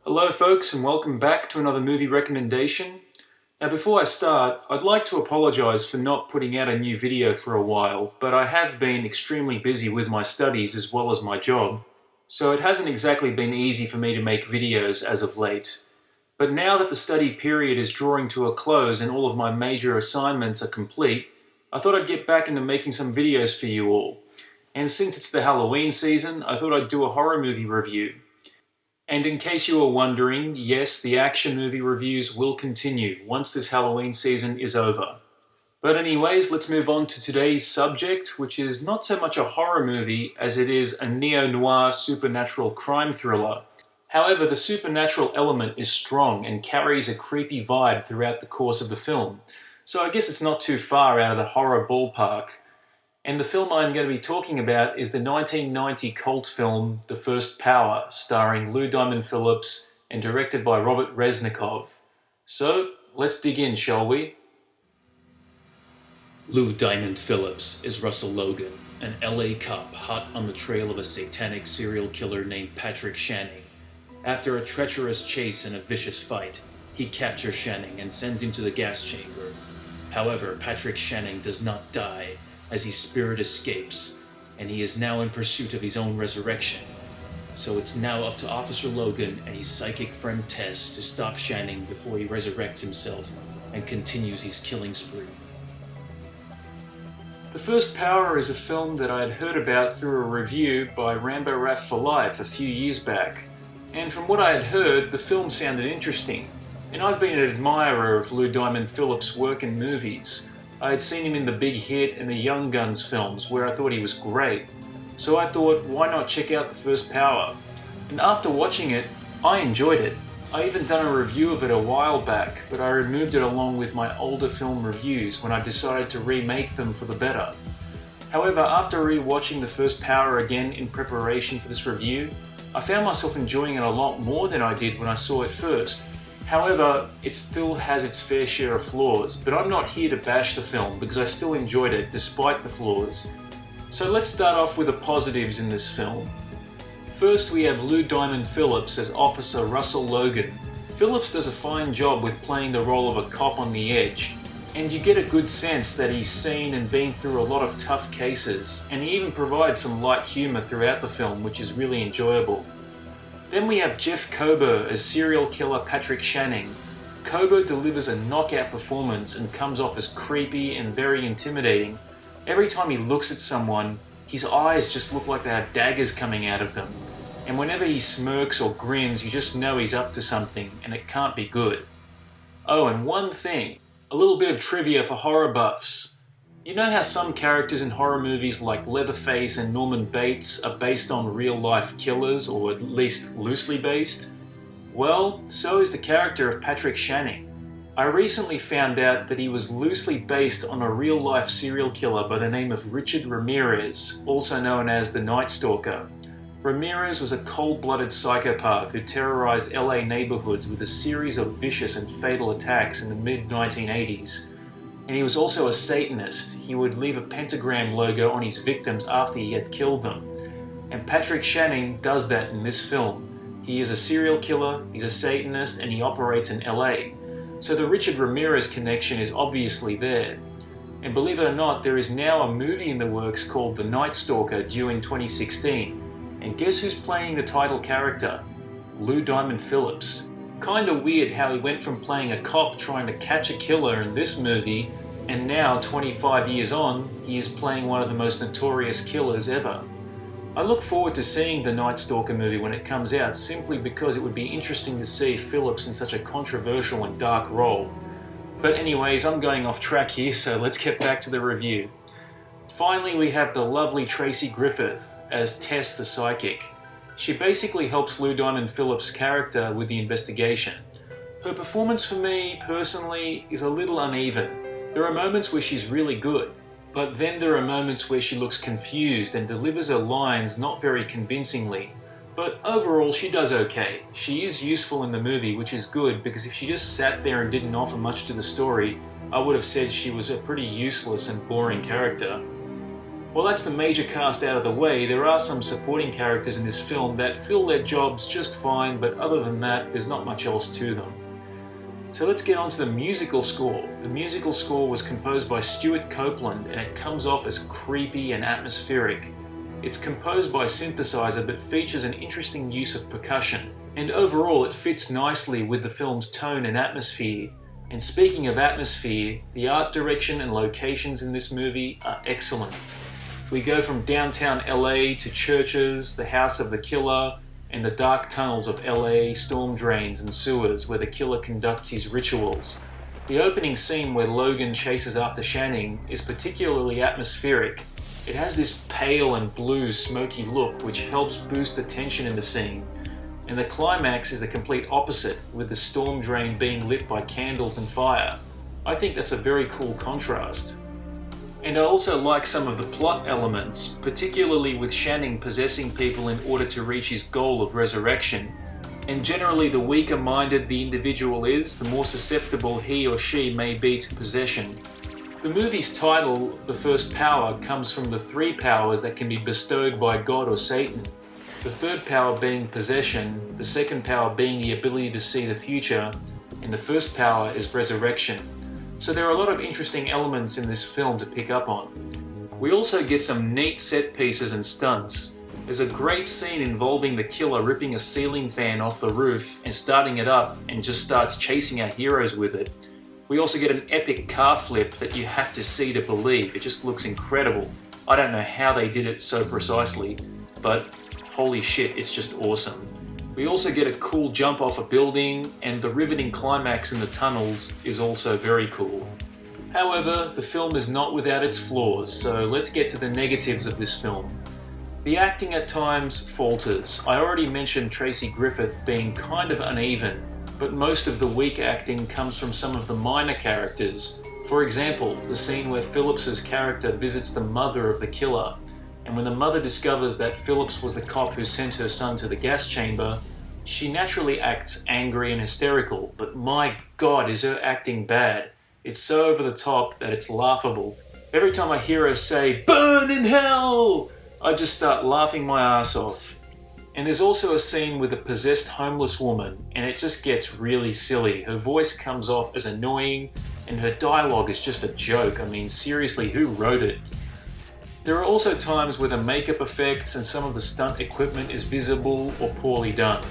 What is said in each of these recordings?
Hello folks, and welcome back to another movie recommendation. Now before I start, I'd like to apologise for not putting out a new video for a while, but I have been extremely busy with my studies as well as my job, so it hasn't exactly been easy for me to make videos as of late. But now that the study period is drawing to a close and all of my major assignments are complete, I thought I'd get back into making some videos for you all. And since it's the Halloween season, I thought I'd do a horror movie review. And in case you were wondering, yes, the action movie reviews will continue once this Halloween season is over. But anyways, let's move on to today's subject, which is not so much a horror movie as it is a neo-noir supernatural crime thriller. However, the supernatural element is strong and carries a creepy vibe throughout the course of the film, so I guess it's not too far out of the horror ballpark. And the film I'm going to be talking about is the 1990 cult film The First Power, starring Lou Diamond Phillips and directed by Robert Reznikov. So, let's dig in, shall we? Lou Diamond Phillips is Russell Logan, an LA cop hot on the trail of a satanic serial killer named Patrick Channing. After a treacherous chase and a vicious fight, he captures Channing and sends him to the gas chamber. However, Patrick Channing does not die, as his spirit escapes, and he is now in pursuit of his own resurrection. So it's now up to Officer Logan and his psychic friend Tess to stop Channing before he resurrects himself and continues his killing spree. The First Power is a film that I had heard about through a review by Rambo Rap for Life a few years back, and from what I had heard, the film sounded interesting, and I've been an admirer of Lou Diamond Phillips' work in movies. I had seen him in the Big Hit and the Young Guns films, where I thought he was great. So I thought, why not check out The First Power? And after watching it, I enjoyed it. I even done a review of it a while back, but I removed it along with my older film reviews when I decided to remake them for the better. However, after re-watching The First Power again in preparation for this review, I found myself enjoying it a lot more than I did when I saw it first. However, it still has its fair share of flaws, but I'm not here to bash the film because I still enjoyed it despite the flaws. So let's start off with the positives in this film. First, we have Lou Diamond Phillips as Officer Russell Logan. Phillips does a fine job with playing the role of a cop on the edge, and you get a good sense that he's seen and been through a lot of tough cases, and he even provides some light humour throughout the film, which is really enjoyable. Then we have Jeff Kober as serial killer Patrick Channing. Kober delivers a knockout performance and comes off as creepy and very intimidating. Every time he looks at someone, his eyes just look like they have daggers coming out of them. And whenever he smirks or grins, you just know he's up to something, and it can't be good. Oh, and one thing, a little bit of trivia for horror buffs. You know how some characters in horror movies like Leatherface and Norman Bates are based on real-life killers, or at least loosely based? Well, so is the character of Patrick Channing. I recently found out that he was loosely based on a real-life serial killer by the name of Richard Ramirez, also known as the Night Stalker. Ramirez was a cold-blooded psychopath who terrorized LA neighborhoods with a series of vicious and fatal attacks in the mid-1980s. And he was also a Satanist. He would leave a pentagram logo on his victims after he had killed them. And Patrick Channing does that in this film. He is a serial killer, he's a Satanist, and he operates in LA. So the Richard Ramirez connection is obviously there. And believe it or not, there is now a movie in the works called The Night Stalker due in 2016. And guess who's playing the title character? Lou Diamond Phillips. Kinda weird how he went from playing a cop trying to catch a killer in this movie, and now, 25 years on, he is playing one of the most notorious killers ever. I look forward to seeing the Night Stalker movie when it comes out, simply because it would be interesting to see Phillips in such a controversial and dark role. But anyways, I'm going off track here, so let's get back to the review. Finally, we have the lovely Tracy Griffith as Tess the Psychic. She basically helps Lou Diamond Phillips' character with the investigation. Her performance for me, personally, is a little uneven. There are moments where she's really good, but then there are moments where she looks confused and delivers her lines not very convincingly. But overall, she does okay. She is useful in the movie, which is good, because if she just sat there and didn't offer much to the story, I would have said she was a pretty useless and boring character. Well, that's the major cast out of the way. There are some supporting characters in this film that fill their jobs just fine, but other than that, there's not much else to them. So let's get on to the musical score. The musical score was composed by Stuart Copeland, and it comes off as creepy and atmospheric. It's composed by synthesizer but features an interesting use of percussion, and overall it fits nicely with the film's tone and atmosphere. And speaking of atmosphere, the art direction and locations in this movie are excellent. We go from downtown LA to churches, the house of the killer, and the dark tunnels of LA, storm drains and sewers where the killer conducts his rituals. The opening scene where Logan chases after Channing is particularly atmospheric. It has this pale and blue smoky look which helps boost the tension in the scene. And the climax is the complete opposite, with the storm drain being lit by candles and fire. I think that's a very cool contrast. And I also like some of the plot elements, particularly with Channing possessing people in order to reach his goal of resurrection. And generally, the weaker-minded the individual is, the more susceptible he or she may be to possession. The movie's title, The First Power, comes from the three powers that can be bestowed by God or Satan. The third power being possession, the second power being the ability to see the future, and the first power is resurrection. So there are a lot of interesting elements in this film to pick up on. We also get some neat set pieces and stunts. There's a great scene involving the killer ripping a ceiling fan off the roof and starting it up and just starts chasing our heroes with it. We also get an epic car flip that you have to see to believe. It just looks incredible. I don't know how they did it so precisely, but holy shit, it's just awesome. We also get a cool jump off a building, and the riveting climax in the tunnels is also very cool. However, the film is not without its flaws, so let's get to the negatives of this film. The acting at times falters. I already mentioned Tracy Griffith being kind of uneven, but most of the weak acting comes from some of the minor characters. For example, the scene where Phillips's character visits the mother of the killer, and when the mother discovers that Phillips was the cop who sent her son to the gas chamber, she naturally acts angry and hysterical, but my god, is her acting bad. It's so over the top that it's laughable. Every time I hear her say, "Burn in hell!" I just start laughing my ass off. And there's also a scene with a possessed homeless woman, and it just gets really silly. Her voice comes off as annoying, and her dialogue is just a joke. I mean, seriously, who wrote it? There are also times where the makeup effects and some of the stunt equipment is visible or poorly done.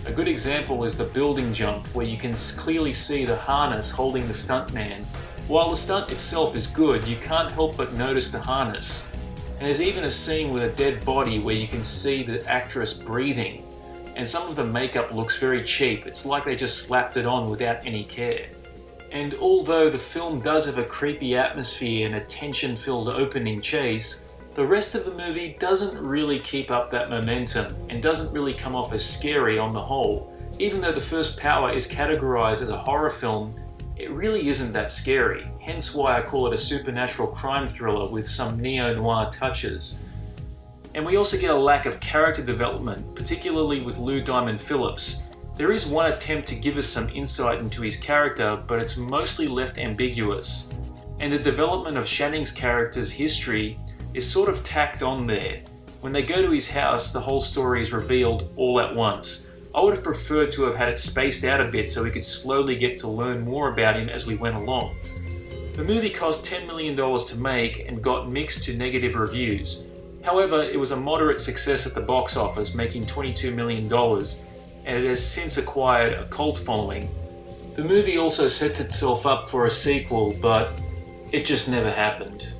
A good example is the building jump, where you can clearly see the harness holding the stuntman. While the stunt itself is good, you can't help but notice the harness. And there's even a scene with a dead body where you can see the actress breathing. And some of the makeup looks very cheap. It's like they just slapped it on without any care. And although the film does have a creepy atmosphere and a tension-filled opening chase, the rest of the movie doesn't really keep up that momentum and doesn't really come off as scary on the whole. Even though The First Power is categorized as a horror film, it really isn't that scary, hence why I call it a supernatural crime thriller with some neo-noir touches. And we also get a lack of character development, particularly with Lou Diamond Phillips. There is one attempt to give us some insight into his character, but it's mostly left ambiguous. And the development of Channing's character's history is sort of tacked on there. When they go to his house, the whole story is revealed all at once. I would have preferred to have had it spaced out a bit so we could slowly get to learn more about him as we went along. The movie cost $10 million to make and got mixed to negative reviews. However, it was a moderate success at the box office, making $22 million, and it has since acquired a cult following. The movie also sets itself up for a sequel, but it just never happened.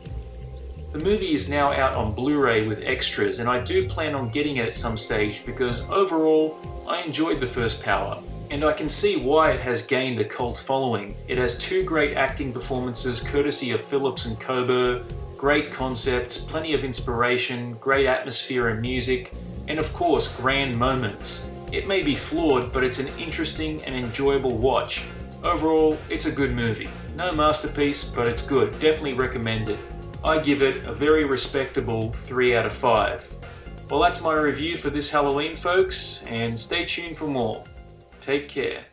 The movie is now out on Blu-ray with extras, and I do plan on getting it at some stage because overall, I enjoyed The First Power, and I can see why it has gained a cult following. It has two great acting performances courtesy of Phillips and Coburn, great concepts, plenty of inspiration, great atmosphere and music, and of course, grand moments. It may be flawed, but it's an interesting and enjoyable watch. Overall, it's a good movie. No masterpiece, but it's good. Definitely recommend it. I give it a very respectable 3 out of 5. Well, that's my review for this Halloween, folks, and stay tuned for more. Take care.